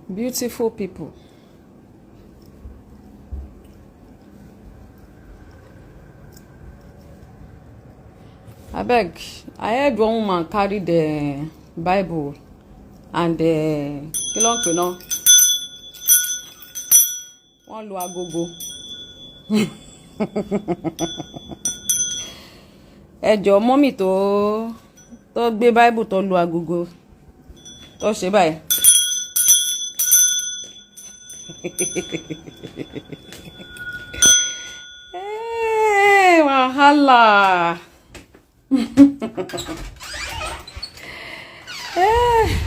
Beautiful people. Abeg, I heard one woman carry the Bible and the kí ló wọ́n lu agogo. Ẹjọ́ mọ́mì tó gbé Bible tó lu agogo tó ṣe báyìí. Hey, wàhálà.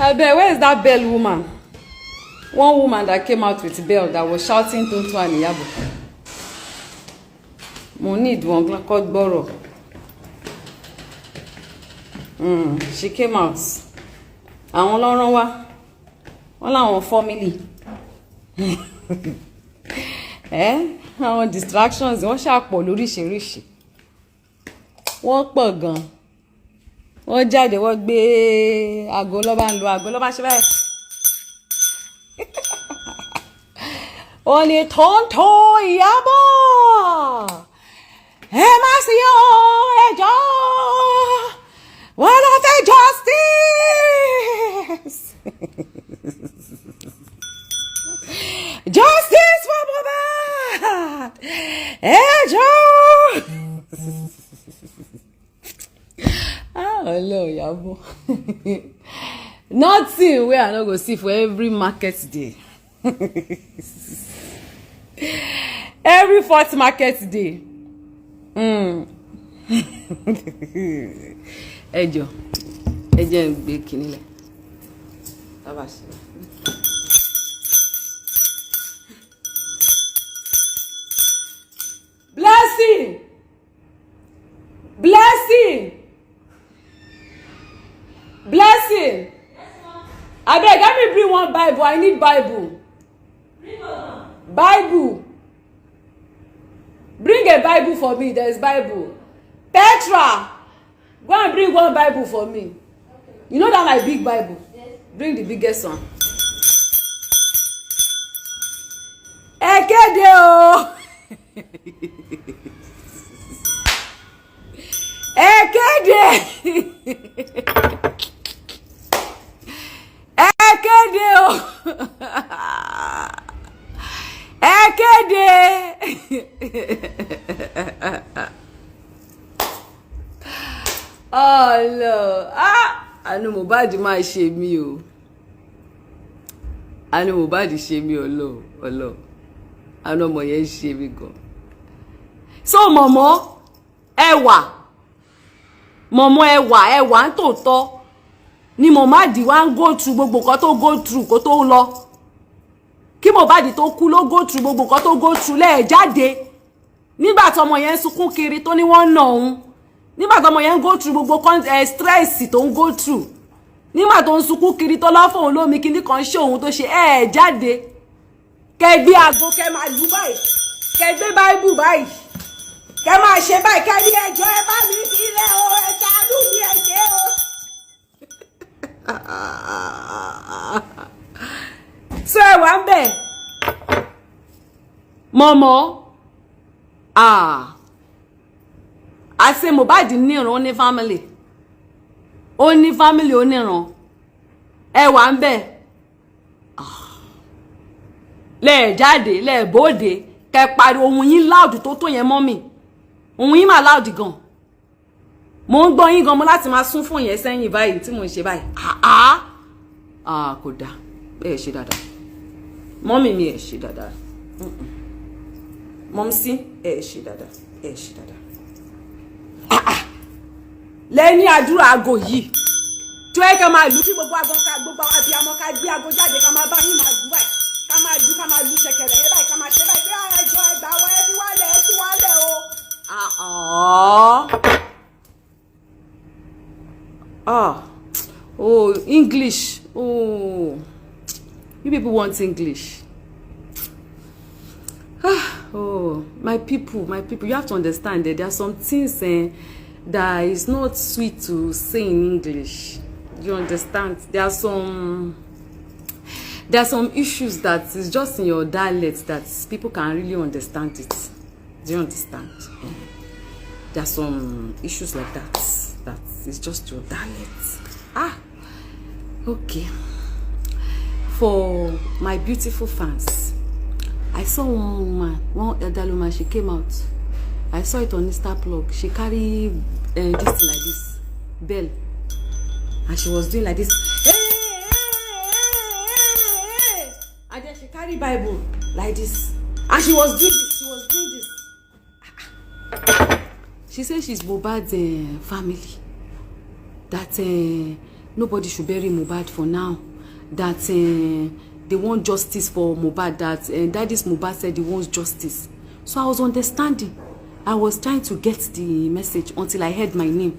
Abeg, where is that bell woman? One woman that came out with bell that was shouting tuntun and Iyabo. Mo need one kó gbọ́rọ̀. She came out. Àwọn ló rán wá. Wọ́n láwọn family. Àwọn distractions wọ́n ṣàpọ̀ lóríṣiríṣi. Wọ́n pọ̀ gan. Wọ́n jáde wọ́n gbé aago ló bá ń lo aago ló bá ṣe báyìí. Ó ní tuntun Iyabo. Ẹ má sí o ẹjọ́. Wọ́n lọ fẹ́ justice. Justice for Mohbad. Ẹjọ́. Hello, Iyabo. Nothing wey I no go see for every market day. Every fourth market day. Ẹjọ́ ń gbé kíní lẹ̀. Blessing. Blessing. Blessing. Yes, ma'am. Abeg, let me bring one Bible. I need Bible. Bring one. Bible. Bring a Bible for me. There is Bible. Petra, go and bring one Bible for me. Okay. You know that my big Bible? Yes. Bring the biggest one. Ekede o. Ekede. Ekede o. Ekede. Oh no. Àánú Mohbad máa ṣe mí o. Àánú Mohbad ṣe mí ọlọ. Àánú ọmọ yẹn ṣe mí gan. So mọ̀mọ́ ẹwà ń tòótọ́ ni Mohbad wá ń go through gbogbo nǹkan tó go through kó tó lọ. Kí Mohbad tó kú ló go through gbogbo nǹkan tó go through lẹ́ẹ̀ jáde. Nígbà tí ọmọ yẹn sunkún kiri tó ní wọ́n nà òun. Nígbà tí ọmọ yẹn go through gbogbo stress tó ń go through. Nígbà tó ń sunkún kiri tó lọ́ fóun lómi kíní kan ṣe òun tó ṣe jáde. Kẹ́ gbé aago kẹ́ máa lù báyìí. Kẹ́ gbé Bible báyìí. Kẹ́ máa ṣe báyìí kẹ́ ní ẹjọ́ ẹ bá mi sílẹ̀ o ẹ ṣàánú mi ẹ ṣe o. So ẹ wà ń bẹ̀. Mọ̀mọ́. Àṣẹ Mohbad níran ó ní family. Ó ní family ó níran. Ẹ wà ń bẹ̀. Lẹ jáde, lẹ bóde, kẹ́ pariwo ohùn yín loud tó yẹn mọ́ mi. Ohùn yín mà loud gan. Mo ń gbọ́ yín gan mo láti máa sún fún yẹn sẹ́yìn báyìí tí mo ń ṣe báyìí. Kò dáa. Ẹ ṣe dáadáa. Mọ́mì mi ẹ ṣe dáadáa. Mọ́msí ẹ ṣe dáadáa. Ẹ ṣe dáadáa. Lẹ́ni àdúrà aago yìí. Tó yẹ kẹ́ máa lù kí gbogbo aago ká gbogbo abiyamọ ká gbé aago jáde ká máa bá yín máa lù báyìí. Ká máa lù ṣẹ̀kẹ̀rẹ̀ ẹ báyìí ká máa ṣe báyìí pé ẹjọ́ ẹgbàá wọ ẹ fi wálẹ̀ ẹ tú wálẹ̀ o. Oh, English. Oh, you people want English. Oh, my people, you have to understand that there are some things that is not sweet to say in English. You understand? There are some There are some issues that is just in your dialect that people can really understand it. Do you understand? There are some issues like that that is just your dialect. Okay. For my beautiful fans, I saw one woman, one elderly woman, she came out. I saw it on Insta plug. She carried this thing like this, bell, and she was doing like this. And then she carried Bible like this, and she was doing this. She was doing this. She said she's Mohbad's family. That nobody should bury Mohbad for now. That they want justice for Mohbad. That Daddy's Mohbad said he wants justice. So I was understanding. I was trying to get the message until I heard my name.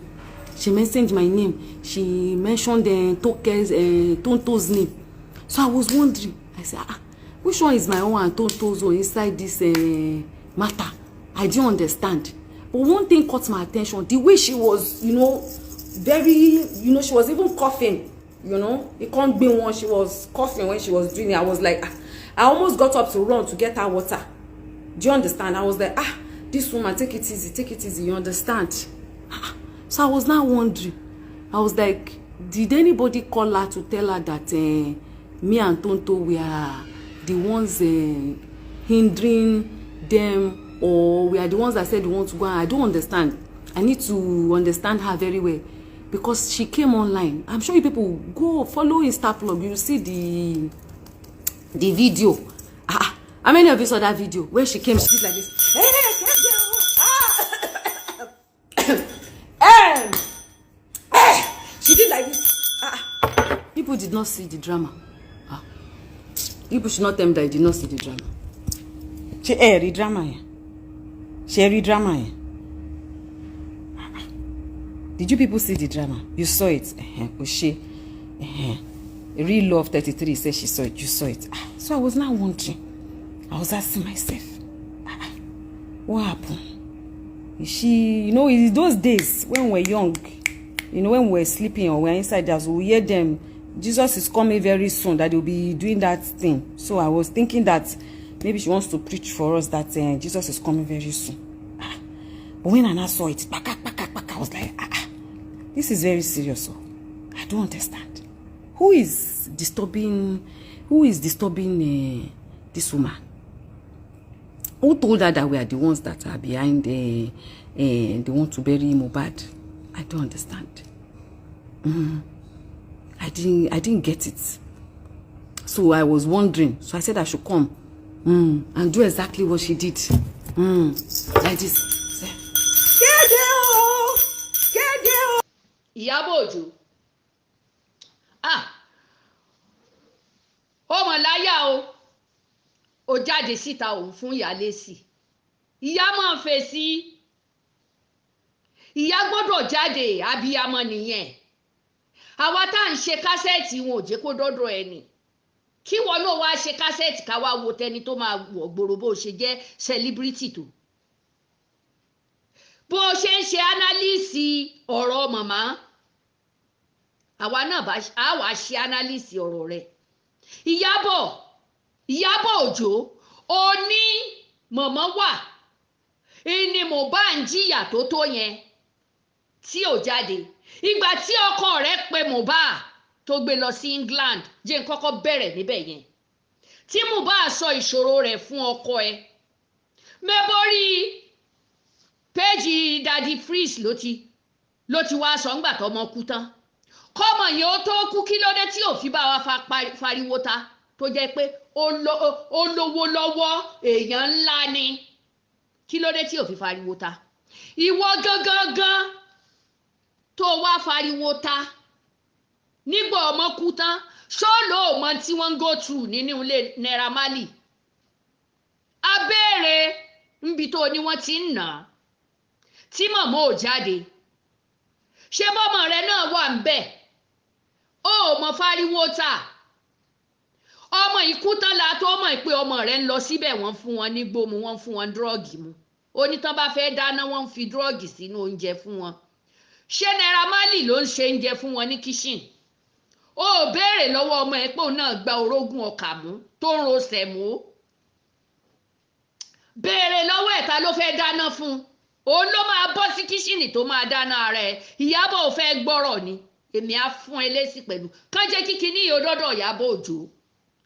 She mentioned my name. She mentioned Tonto's name. So I was wondering. I said, which one is my own and Tonto's own inside this matter? I didn't understand. But one thing caught my attention. The way she was, very, she was even coughing. It can't be one. She was coughing when she was doing it. I was like, I almost got up to run to get her water. Do you understand? I was like, this woman, take it easy, you understand? So I was now wondering. I was like, did anybody call her to tell her that me and Tonto, we are the ones hindering them, or we are the ones that said we want to go? I don't understand. I need to understand her very well, because she came online. I'm sure you people go follow Insta plug. You see the video. How many of you saw that video where she came? She did like this. She did like this. People did not see the drama. People should not tell me that you did not see the drama. She read drama here. She read drama here. Did you people see the drama? You saw it. She Real Love 33 says she saw it. You saw it. So I was now wondering. I was asking myself, what happened? She, in those days when we were young, when we were sleeping or we were inside the house, we hear them, Jesus is coming very soon, that they'll be doing that thing. So I was thinking that maybe she wants to preach for us that Jesus is coming very soon. But when I saw it, I was like, this is very serious. So I don't understand. Who is disturbing this woman? Who told her that we are the ones that are behind they want to bury Mohbad? I don't understand. I didn't get it. So I was wondering. So I said I should come and do exactly what she did. Like this. Iyabo Ojo. Ọmọ láyà o jáde síta òun fún ìyálé sí. Ìyá máa fèsì. Ìyá gbọ́dọ̀ jáde, abiyamọ nìyẹn. Àwa tá ń ṣe kásẹ̀tì wọn ò jẹ́ kó dọ́dọ̀ ẹni. Kí wọ́n náà wá ṣe kásẹ̀tì ká wá wo tẹni tó máa wọ̀ gbòòrò bó ṣe jẹ́ celebrity tó. Bó ṣe ń ṣe analyse ọ̀rọ̀ màmá. Àwa náà á wá ṣe analyse ọ̀rọ̀ rẹ̀. Iyabo Ojo, ó ní màmá wà. Ìní Mohbad ń jìyà tó yẹn tí ò jáde. Ìgbà tí ọkọ rẹ̀ pè Mohbad tó gbé lọ sí England, jẹ́ n kọ́kọ́ bẹ̀rẹ̀ níbẹ̀ yẹn. Tí Mohbad sọ ìṣòro rẹ̀ fún ọkọ ẹ̀. Mẹ́bọ́rí péjì Daddy Freeze ló ti wá sọ ńgbà tọ́mọ kú tán. Kọ́mọ yẹn ó tó kú, kí ló dé tí ò fi bá wa fariwo ta tó jẹ́ pé ó lówó lọ́wọ́ èèyàn ńlá ni. Kí ló dé tí ò fi fariwo ta? Ìwọ gangan tó wá fariwo ta nígbà ọmọ kú tán, ṣọ́ọ̀lù ọmọ tí wọ́n ń go through nínú ilé Naira Marley. Abéèrè níbi tó ní wọ́n ti ń nà tí màmá ò jáde. Ṣé bọ́mọ rẹ náà wà ń bẹ̀? Ó mọ fariwo ta. Ọmọ ikú tán la tó mọ̀ pé ọmọ rẹ̀ ń lọ síbẹ̀, wọ́n fún wọn ní gbómu, wọ́n fún wọn drọ́ọ̀gì mu. Ó ní tán bá fẹ́ dáná, wọ́n fi drọ́ọ̀gì sínú oúnjẹ fún wọn. Ṣé Naira Marley ló ń ṣe oúnjẹ fún wọn ní kitchen? ó béèrè lọ́wọ́ ọmọ ẹ̀ pé òun náà gba orógùn ọkà mú tó ń ro sẹ̀mó béèrè lọ́wọ́ ẹ̀ ta ló fẹ́ dáná fún un òun ló máa bọ́ sí kíṣìnì tó máa dáná rẹ̀ Ìyábọ̀ ò fẹ́ gbọ́rọ̀ ni èmi á fún ẹ lésì pẹ̀lú kán jẹ́ kíkiní yìí ó dọ́dọ̀ Ìyábọ̀ Òjó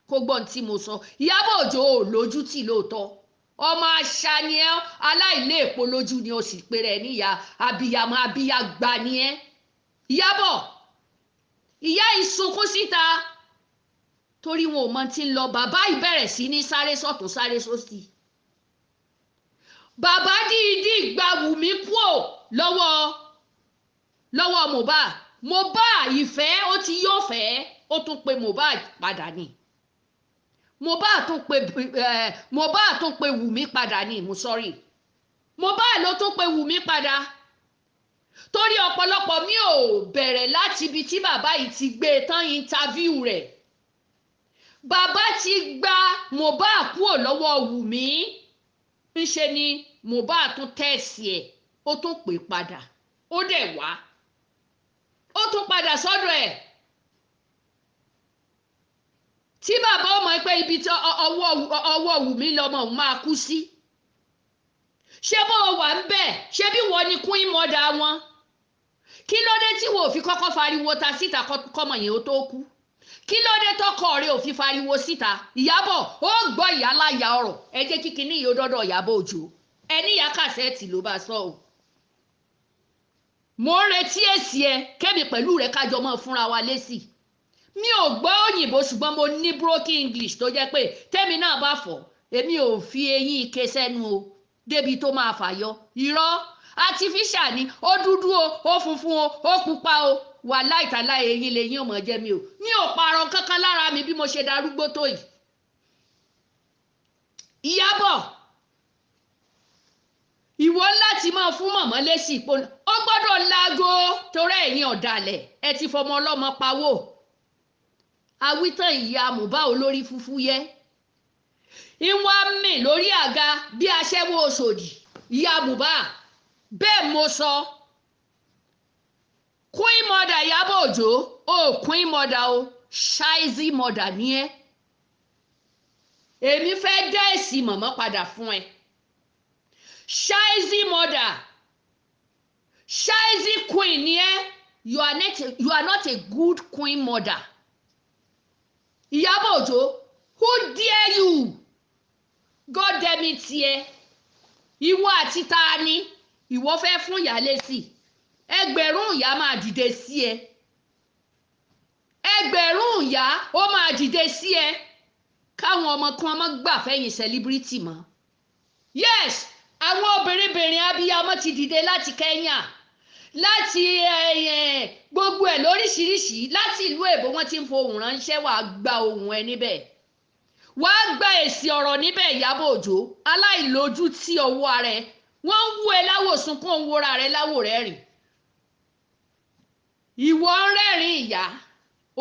kó gbọ́n tí mo sọ Ìyábọ̀ Òjó ò lójú tì lóòótọ́ ọmọ àṣà ni ẹ aláìlé èpo lójú ni o sì pé rẹ níyà abiyamọ abiyagba ni ẹ Ìyábọ̀ ìyá ìsunkún síta torí wọn ò mọ tí ń lọ bàbá ìbẹ̀rẹ̀ sí ní sáré sọ́tún sáré sósì bàbá dídí gba Wùmí kúò lọ́wọ́ Mohbad ìfẹ́ ó ti yóò fẹ́ ó tún pe Mohbad padà ni Mohbad tún pe Wùmí padà ni mo sọ́rí Mohbad ló tún pe Wùmí padà torí ọ̀pọ̀lọpọ̀ mi ò bẹ̀rẹ̀ láti ibi tí bàbá yìí ti gbé tán interview rẹ̀ bàbá ti gba Mohbad kúò lọ́wọ́ Wùmí ńṣe ni Mohbad tún tẹ̀sí ẹ̀ ó tún pè padà ó dẹ̀ wá ó tún padà sọ́dọ̀ ẹ̀ tí bàbá ó mọ̀ pé ibi tí ọwọ́ Wùmí lọ́mọ òun máa kú sí ṣé bó wà ń bẹ̀ ṣé bí wọ́n ni queen mother wọn kí ló dé tí wọ́n ò fi kọ́kọ́ fariwo ta síta kọ́mọ yẹn ó tó kú kí ló dé tọkọ rẹ̀ ò fi fariwo síta Ìyábọ̀ ó gbọ́ ìyáláyà ọ̀rọ̀ ẹ jẹ́ kíkiní yìí ó dọ́dọ̀ Ìyábọ̀ Òjó ẹni Ìyá Cassette ló bá sọ ọ́ mo ń retí èsì ẹ kẹ́mi pẹ̀lú rẹ̀ kájọ mọ́ fúnra wa lésì mi ò gbọ́ òyìnbó ṣùgbọ́n mo ní broken English tó jẹ́ pé tẹ́mi náà bá fọ̀ èmi ò fi eyín ike sẹ́nu o débi tó máa fàyọ irọ́ artificial ni ó dúdú o ó funfun o ó pupa o wà láìtàlá eyín lẹ́yìn ọmọ jẹ́ mi ò parọ́ kankan lára mi bí mo ṣe darúgbó tó yìí Ìyábọ̀ ìwọ láti máa fún mọ̀mọ́ lésì ipò ó gbọ́dọ̀ láago torí ẹ̀yin ọ̀dàlẹ̀ ẹ ti fọmọ ọlọ́mọ pawó awítán ìyá Mohbad olórí fúfú yẹ ìwà mi lórí àga bí aṣẹ́wó Òṣòdì ìyá Mohbad bẹ́ẹ̀ mo sọ queen mother Ìyábọ̀ Òjó ó queen mother o ṣáìzì mother ni ẹ èmi fẹ́ dá èsì mọ̀mọ́ padà fún ẹ ṣáìzì mother ṣáìzì queen ni ẹ you are not a good queen mother Ìyábọ̀ Òjó who dare you god damn it tiẹ ìwọ àti ta ni ìwọ fẹ́ fún ìyá lésì ẹgbẹ̀rún ìyá máa dìde sí ẹ ẹgbẹ̀rún ìyá ó máa dìde sí ẹ káwọn ọmọ kan ọmọ gbà fẹ́yìn celebrity mọ́ yes àwọn obìnrin abiyamọ ti dìde láti Kenya láti gbogbo ẹ̀ lóríṣiríṣi láti ìlú èbó wọ́n ti ń fohùn ránṣẹ́ wàá gba ohùn ẹ níbẹ̀ wàá gba èsì ọ̀rọ̀ níbẹ̀ Ìyábọ̀ Òjó aláìlójú tí ọwọ́ ara ẹ wọ́n ń wú ẹ láwòsùn kún òun wúra rẹ láwò rẹ rìn ìwọ ń rẹ́rìn ìyá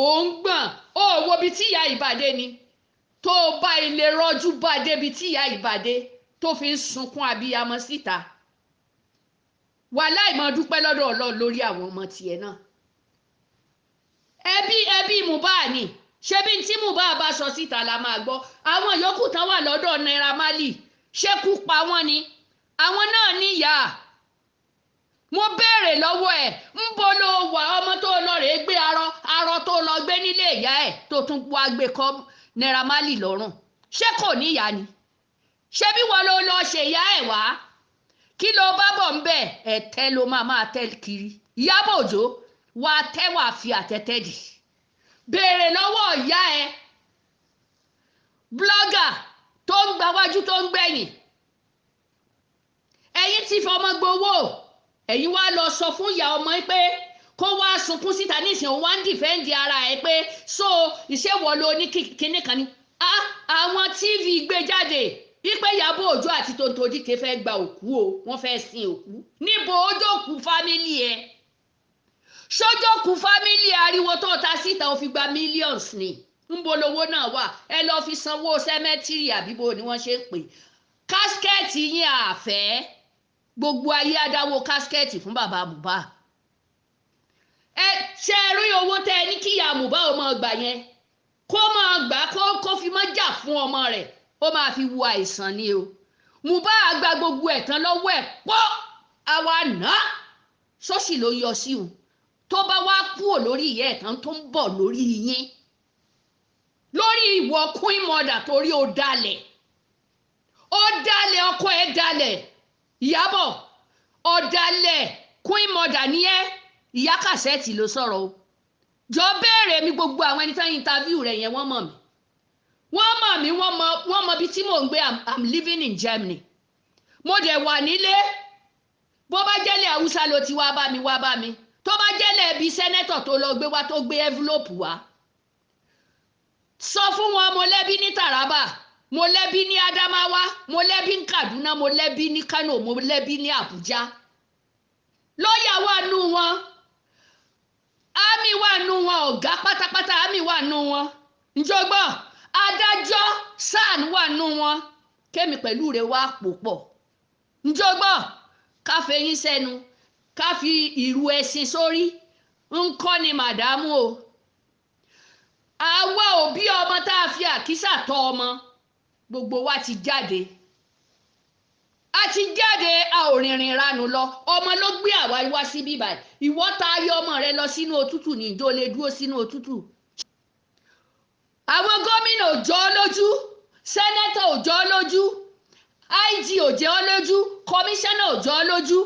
ò ń gbọ̀n ó wo bí tí ìyá ìbàdé ni tó bá ilé rọ́jú bá débi tí ìyá ìbàdé tó fi ń sunkún abiyamọ síta wàláì máa dúpẹ́ lọ́dọ̀ Ọlọ́run lórí àwọn ọmọ tiẹ̀ náà ẹbí Mohbad ni ṣebí tí Mohbad bá sọ síta la máa gbọ́ àwọn yòókù tán wà lọ́dọ̀ Naira Marley ṣékú pa wọ́n ni àwọn náà níyà mo béèrè lọ́wọ́ ẹ̀ ń bo ló wà ọmọ tó lọ rèé gbé arọ tó lọ gbé nílé ìyá ẹ̀ tó tún wá gbé kọ́ Naira Marley lọ́rùn ṣé kò níyà ni ṣebí wọ́n ló lọ ṣe ìyá ẹ̀ wá kí ló bá bọ̀ ń bẹ̀ ẹ̀tẹ́ ló máa tẹ́ kiri Ìyábọ̀ Òjó wàá tẹ́ wàá fi àtẹ́tẹ́ dì béèrè lọ́wọ́ ìyá ẹ̀ blogger tó ń gbáwájú tó ń gbẹ̀yìn ẹ̀yin ti fọmọ gbowó ẹ̀yin wá lọ sọ fún ìyá ọmọ pé kó wá sunkún síta nísìnyí wá ń dìfẹ́ǹdì ara ẹ̀ pé so ìṣèwọ̀ ló ní kinní kan ní àwọn TV gbé jáde wípé Ìyábọ̀ Òjó àti Tonto Dike fẹ́ gba òkú o wọ́n fẹ́ sin òkú níbo ojókù fámílì ẹ̀ sójókù fámílì ariwo tó ta síta ó fi gba millions ni ńbo lowó náà wà ẹ lọ fi sanwó sẹ́mẹ́tìrì àbíbo ni wọ́n ṣe ń pè kásikẹ́ẹ̀tì yín àfẹ́ gbogbo ayé adáwó kásikẹ́ẹ̀tì fún bàbá Mohbad ẹ ṣe rí owó tẹ ní kíyà Mohbad ó máa gbà yẹn kó máa gbà kó fi máa jà fún ọmọ rẹ̀ ó máa fi wo àìsàn ni o. Mohbad gba gbogbo ẹ̀ tán lọ́wọ́ ẹ̀ pọ́ àwa náà ṣọ́ọ̀ṣì ló yọ sí òun tó bá wá kúrò lórí ìyá ẹ̀ tán tó ń bọ̀ lórí yín lórí ìwọ queen mother torí ó dalẹ̀ ọkọ ẹ̀ dalẹ̀ Ìyábọ̀ ọ̀dàlẹ̀ queen mother ni ẹ́. Ìyá Cassette ló sọ̀rọ̀ o jọ béèrè mi gbogbo àwọn ẹni tán interview rẹ̀ yẹn wọ́n mọ̀ mí wọ́n mọ bí tí mò ń gbé. I'm living in Germany mo dẹ̀ wà nílé bó bá jẹ́lẹ̀ Haúsá ló ti wá bá mi tó bá jẹ́lẹ̀ bí sẹ́nẹ́tọ̀ tó lọ gbé wá tó gbé envelope wá sọ fún wọn mo lẹ́bí ní Taraba mo lẹ́bí ní Adamawa mo lẹ́bí ní Kaduna mo lẹ́bí ní Kano mo lẹ́bí ní Abuja lọ́ọ̀yà wà nù wọn àmì wà nù wọn ọ̀gá pátápátá àmì wà nù wọn njọgbọ́ adájọ́ SAN wà nù wọn kémi pẹ̀lú rẹ̀ wá pò pọ̀ njọgbọ́ ká fẹ̀yìn sẹ́nu ká fi ìrù ẹ̀sìn sórí ńkọ́ ni màdámù o àwa òbí ọmọ tá a fi àkísà tọ́ ọmọ gbogbo wa ti jáde a ò rìnrìn ranù lọ ọmọ ló gbé àwa wá sí bíbá ìwọ ta ayé ọmọ rẹ lọ sínú òtútù ní ìjọ lè dúró sínú òtútù. àwọn gómìnà ò jọ ọ́ lójú sẹ́nẹ́tọ̀ ò jọ ọ́ lójú IG ò jọ ọ́ lójú kọmíṣánná ò jọ ọ́ lójú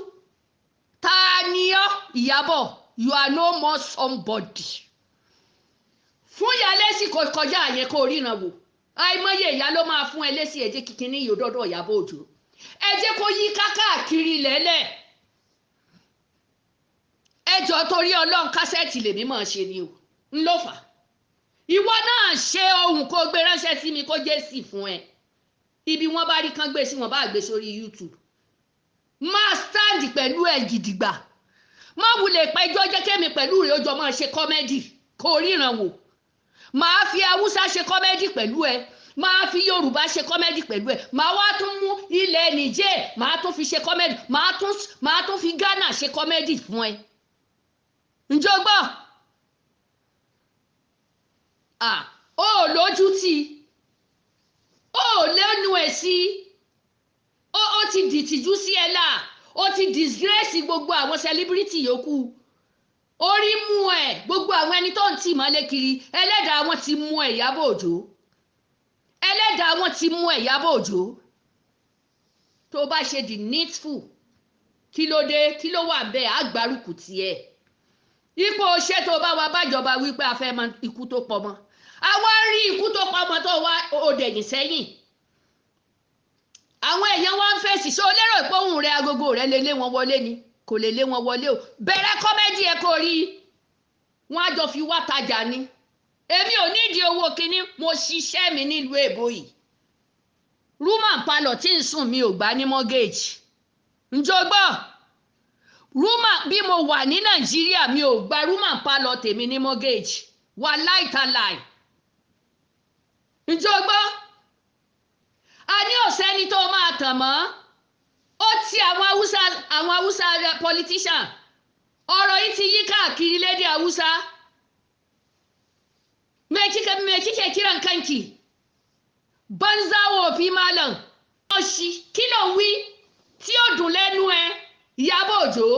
ta ni ọ́ Ìyábọ̀ you are no more somebody. fún ìyá lẹ́sìn kọjá àyẹn kó ríran wò àìmọye ìyá ló máa fún ẹ lẹ́sìn ẹ̀jẹ̀ kíkiní yìí dọ́dọ̀ Ìyábọ̀ Òjó ẹ jẹ́ kó yí káàkiri lẹ́lẹ̀ ẹjọ́ torí Ọlọ́run Cassette lèmi máa ṣe ni o ń ló fà ìwọ náà ṣe ohun kó gbé ránṣẹ́ sí mi kó jẹ́ sí fún ẹ ibi wọ́n bá rí kán gbé sí wọn bá gbé sórí YouTube máa stand pẹ̀lú ẹ gidigba má wulẹ̀ pẹ́jọ́ jẹ́ kémi pẹ̀lú rẹ̀ ó jọ máa ṣe kọ́mẹ́dì kó ríran wò máa fi Haúsá ṣe kọ́mẹ́dì pẹ̀lú ẹ máa fi Yorùbá ṣe kọ́mẹ́dì pẹ̀lú ẹ máa wá tún mú ilẹ̀ Niger máa tún fi ṣe kọ́mẹ́dì máa tún fi Ghana ṣe kọ́mẹ́dì fún ẹ ǹjọ́ gbọ́ ó lójú tì ó lẹ́nu ẹ̀ sí ó ti dìtìjú sí ẹ là ó ti disgrace gbogbo àwọn celebrity yòókù orí mú ẹ gbogbo àwọn ẹni tó ń tì mọ́lé kiri ẹlẹ́dàá wọn ti mú ẹ Ìyábọ̀ Òjó ẹlẹ́dàá wọn ti mú ẹ Ìyábọ̀ Òjó tó bá ṣe the needful kí ló dé kí ló wà bẹ́ẹ̀ àgbárùkù tiẹ̀ ipò ṣé tó bá wa bájọba wípé a fẹ́ mọ ikú tó pọ̀ mọ́ àwa rí ikú tó pọ̀ mọ́ tó wá òdẹ̀yìn sẹ́yìn àwọn èèyàn wá ń fèsì ṣó lérò pé òun rẹ agogo rẹ lè lé wọn wọlé ni kò lè lé wọn wọlé o bẹ̀rẹ̀ kọ́mẹ́dì ẹ kò rí wọn á jọ fi wá tajà ni èmi ò nídìí owó kínní mo ṣiṣẹ́ mi nílùú èbó yìí rúmà palọ̀ tí ń sùn mi ò gbà ní mọ́gẹ́jì ǹjọ́ gbọ́ rúmà bí mo wà ní Nàìjíríà mi ò gba rúmà palọ̀ tèmi ní mọ́gẹ́jì wà láìtàláì ǹjọ́ gbọ́ a ní ọ̀sẹ́ni tó máa tàn mọ́ ó ti àwọn Haúsá politician ọ̀rọ̀ yìí ti yí káàkiri lédè Haúsá me kike kiran kanki banza wofi malam ọ̀sì kí ló ń wí tí ó dùn lẹ́nu ẹ Ìyábọ̀ Òjó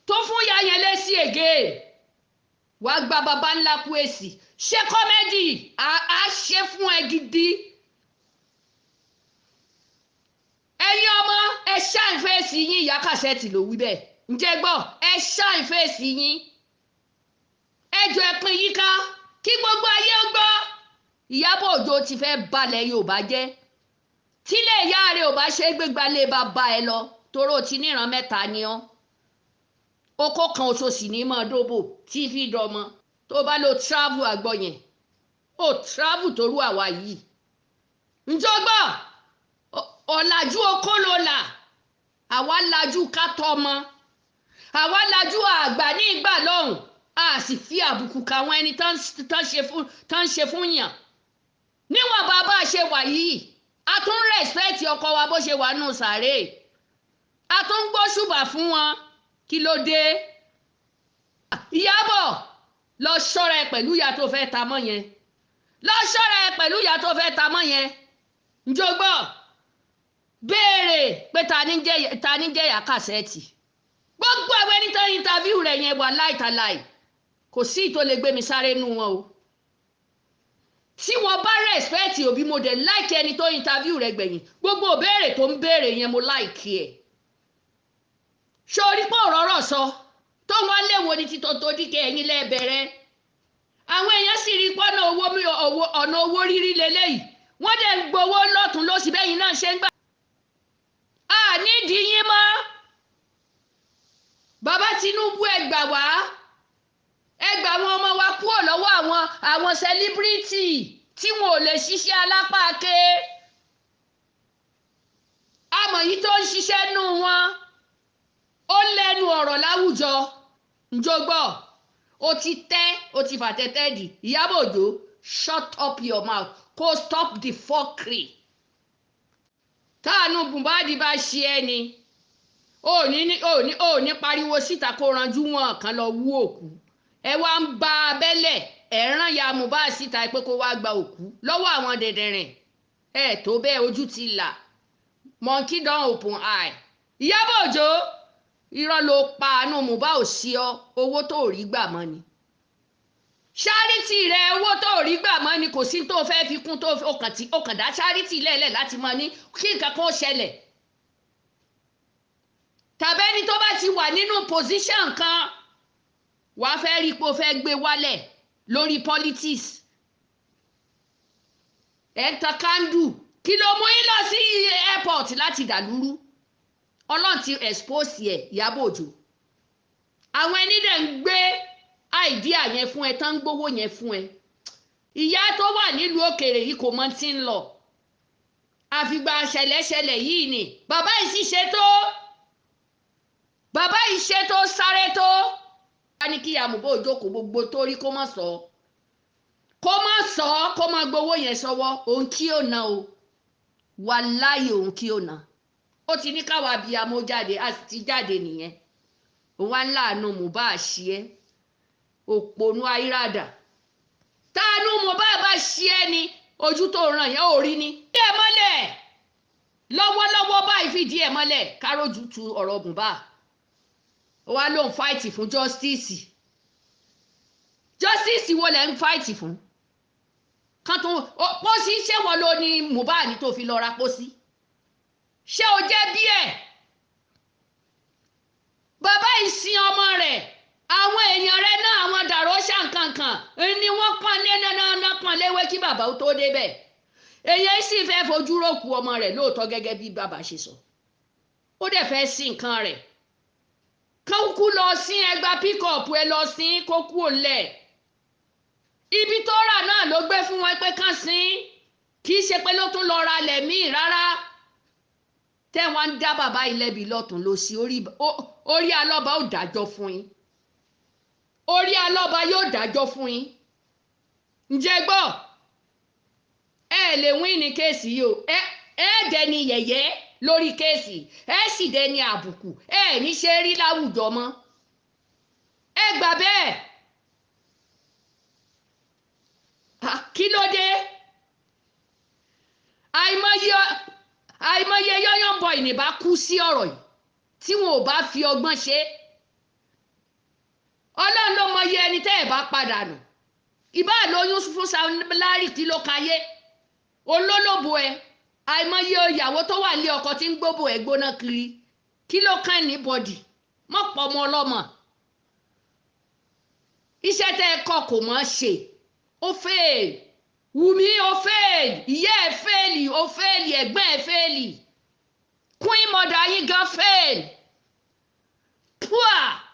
tó fún ya yẹn lẹ́sí ègé wàá gba baba ńlá kú èsì ṣe kọ́mẹ́dì á ṣe fún ẹ gidi. ẹ̀yin ọmọ ẹ ṣáìn fèsì yín Ìyá Cassette ló wí bẹ́ẹ̀ ǹjẹ́ gbọ́ ẹ ṣáìn fèsì yín ẹjọ́ ẹ̀pin yíká kí gbogbo ayé gbọ́ Ìyábọ̀ Òjó ti fẹ́ balẹ̀ Yorùbá jẹ́ tílé ìyá rẹ̀ ò bá ṣe é gbégbá lé bàbá ẹ lọ toró ti níran mẹ́ta ni ọ́ oko kan oṣù sì ní mọ́ dóbò tí fi dọmọ tó bá lo travel àgbọ̀ yẹn ó travel torú àwa yìí ǹjọ́ gbọ́ ọ̀làjú okó ló là àwa lajú ká tọmọ àwa lajú àgbà ní ìgbà lọ́hùn a sì fi àbùkù káwọn ẹni tán ṣe fún yàn níwọ̀n bàbá ṣe wà yìí a tún rẹ̀spẹ̀tì ọkọ wa bó ṣe wà nù sàárè a tún gbóṣùbà fún wọn kí ló dé Ìyábọ̀ lọ ṣọ́ra ẹ pẹ̀lú ìyá tó fẹ́ ta mọ́ yẹn lọ ṣọ́ra ẹ pẹ̀lú ìyá tó fẹ́ ta mọ́ yẹn njọgbọ́ béèrè pé ta ní jẹ́ Iya Cassette gbogbo àwọn ẹni tó interview rẹ̀ yẹn wà láìtàláì kò sí tó lè gbé mi sáré nù wọn o tí wọ́n bá respect òbí mo dẹ̀ like ẹni tó interview rẹ̀ gbẹ̀yìn gbogbo béèrè tó ń béèrè yẹn mo like ẹ̀ sórí pé òróró sọ tó wọ́n léwo ní títọ́ tó díkẹ́ ẹ̀yìn lẹ́ẹ̀bẹ̀rẹ̀ àwọn èèyàn sì rí pọ́nà ọ̀nà owó rírí lélẹ́yìí wọ́n dẹ̀ ń gbowó lọ́tún lósì bẹ́yìn náà ṣe ń gbà á nídìí yín mọ́ bàbá Tinubu ẹ gbà wá ẹ gbà àwọn ọmọ wa kúrò lọ́wọ́ àwọn sẹlíbírìtì tí wọn ò lè ṣiṣẹ́ alápáké àmọ́ yìí tó ń ṣiṣẹ́ nù wọn ó lẹ́nu ọ̀rọ̀ láwùjọ njọgbọ́ o ti fàtẹ́tẹ́ dì Ìyábọ̀ Òjó shut up your mouth kó stop the fuckery táànù Mohbad bá ṣe ẹ́ ni ò ní pariwo síta kó ranjú wọn kan lọ wú òkú ẹ wá ń ba abẹ́lẹ̀ ẹ̀ rán ya Mohbad síta pé kó wá gba òkú lọ́wọ́ àwọn dẹ̀dẹ̀rìn ẹ̀ tó bẹ́ẹ̀ ojú ti là monkey don open eye Ìyábọ̀ Òjó irọ́ ló pa àánú Mohbad ò sí ọ owó tó rí gbà mọ́ ni ṣáríìtì rẹ owó tó rí gbà mọ́ ni kò sí tó fẹ́ fi kún tó ọkàn dá ṣáríìtì lẹ́lẹ̀ láti mọ ní kí nǹkan kan ṣẹlẹ̀ tàbẹ́ni tó bá ti wà nínú position kan wàá fẹ́ rí pé o fẹ́ gbé wálẹ̀ lórí politics ẹ̀ ń tan kándù kí ló mú yín lọ sí airport láti dàlúrú Ọlọ́run ti expose ẹ̀ Ìyábọ̀ Òjó àwọn ẹni dẹ̀ ń gbé àìdíà yẹn fún ẹ tán ń gbowó yẹn fún ẹ ìyá tó wà nílùú òkèèrè yìí kò mọ tí ń lọ àfìgbà ṣẹlẹ̀ṣẹlẹ̀ yìí ni bàbá yìí sì ṣe tó sáré tó wá ní kí Mohbad Òjó kò gbogbo tó rí kó má gbowó yẹn sọ́wọ́ òun kí ò ná o wàláhì òun kí ò ná ó ti ní káwa abiyamọ jáde a sì ti jáde nìyẹn òun wá ń láàánú Mohbad ṣí ẹ òpònú ayírádà táànú Mohbad bá ṣí ẹ ni ojú tó ràn yẹn ò rí ni díẹ̀ mọ́lẹ̀ lọ́wọ́lọ́wọ́ báyìí fìdí ẹ̀ mọ́lẹ̀ kárójú tu ọ̀rọ̀ Mohbad ó wá lóun fáìtì fún justice wo lẹ́ ń fáìtì fún kan tó pósí ṣéwọ́ ló ní Mohbad ní tó fi lọ ra pósí ṣé o jẹ́ bí ẹ̀ bàbá ìsìn ọmọ rẹ̀ àwọn èèyàn rẹ̀ náà àwọn dàrọ́ ṣàǹkankan ni wọ́n pọ́n náà pọ́n léwé kí bàbá ó tó débẹ̀ èyí sì fẹ́ fojú rókù ọmọ rẹ̀ lóòótọ́ gẹ́gẹ́ bí bàbá ṣe sọ ó dẹ̀ fẹ́ sí nǹkan rẹ̀ kán kú lọ sí ẹgbà píkọ̀pù ẹ lọ sí kó kú òǹlẹ̀ ibi tó rà náà ló gbé fún wọn pé kán sí kì í ṣe pé ló tún lọ ra lẹ̀mí rárá tẹ́ wọ́n ń dá bàbá ìlẹ́bi lọ́tún lọ sí orí alọ́ba ó dájọ́ fún yín orí alọ́ba yóò dájọ́ fún yín ǹjẹ́ gbọ́ ẹ lè wín ní kéèsì yìí o ẹ dẹni yẹ̀yẹ́ lórí kéèsì ẹ sì dẹni àbùkù ẹ ní ṣe rí láwùjọ mọ́ ẹ gbà bẹ́ẹ̀ kí ló dé àìmọye yọ́yọ́n bọ̀ ìnìbá kú sí ọ̀rọ̀ yìí tí wọn ò bá fi ọgbọ́n ṣe Ọlọ́run ló mọye ẹni tẹ́ ẹ̀ bá padà nù ìbá lóyún fún Samlárì kí ló kayé olólòbó ẹ àìmọye ìyàwó tó wà ní ọkọ tí ń gbóbò ẹ gbóná kiri kí ló kàn ní bọ́dì mọ́pọ̀ ọmọ ọlọ́mọ iṣẹ́ tẹ́ ẹ kọ́ kò mọ́ ṣe ó fail Wùmí ó fail ìyá ẹ fail ó fail ẹ̀gbọ́n ẹ fail Queen mother yín gan fail pua.